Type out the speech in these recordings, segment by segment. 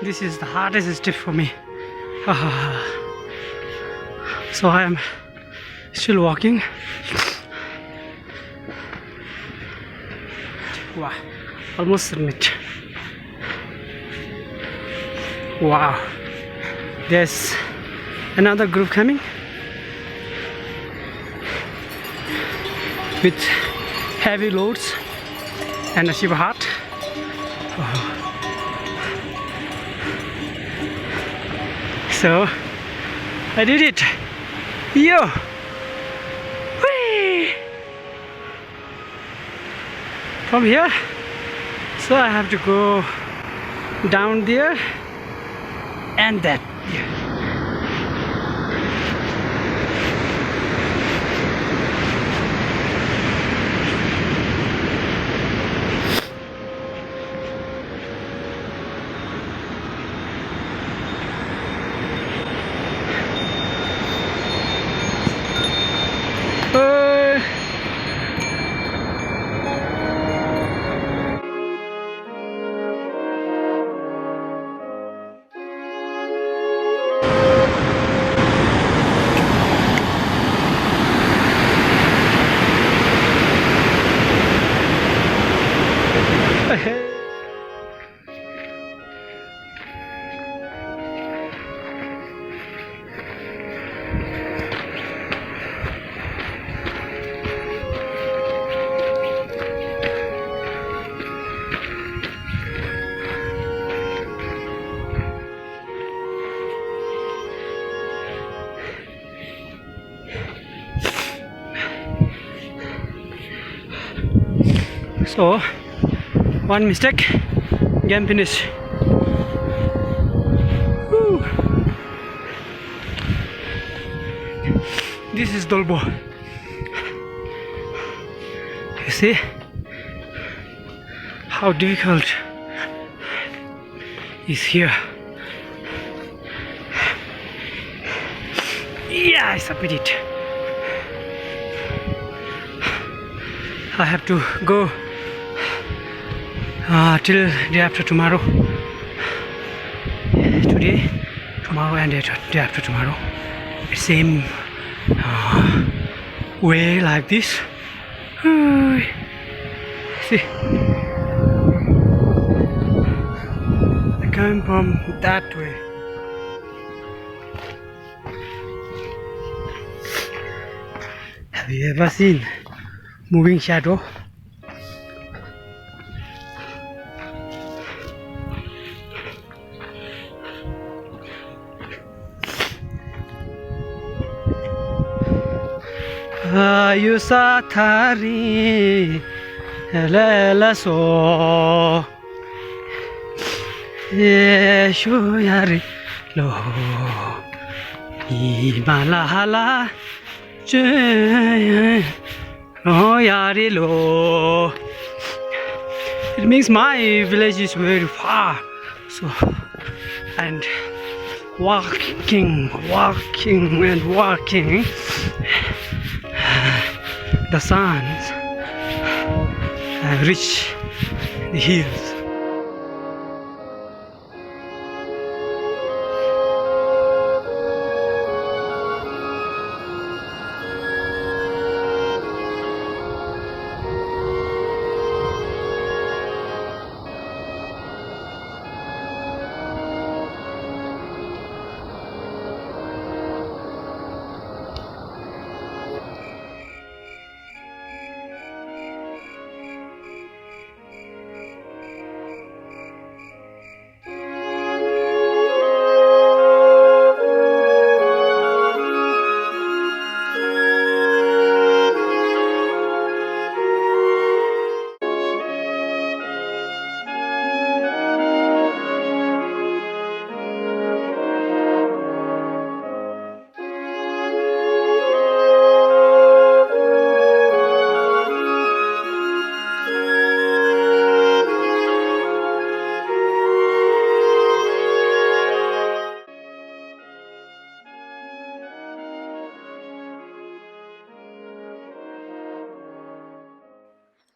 This is the hardest step for me. So I am still walking. Wow, almost submit. Wow, there's another group coming with heavy loads and a Shiva heart. So I did it. Yo! Whee! From here, so I have to go down there and that. So, one mistake, game finish. Woo. This is Dolpo. You see how difficult is here. Yeah, I submit it. I have to go till day after tomorrow. Today, tomorrow, and day after tomorrow. Same way like this. See, I come from that way. Have you ever seen moving shadow? You satari la so yeshu yari lo imalahala che lo yari lo. It means my village is very far, so and walking, walking, and walking. The suns have reached the hills.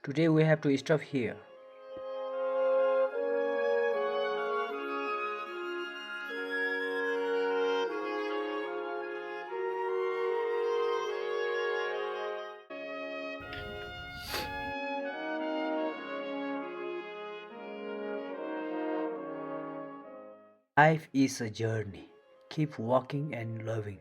Today we have to stop here. Life is a journey. Keep walking and loving.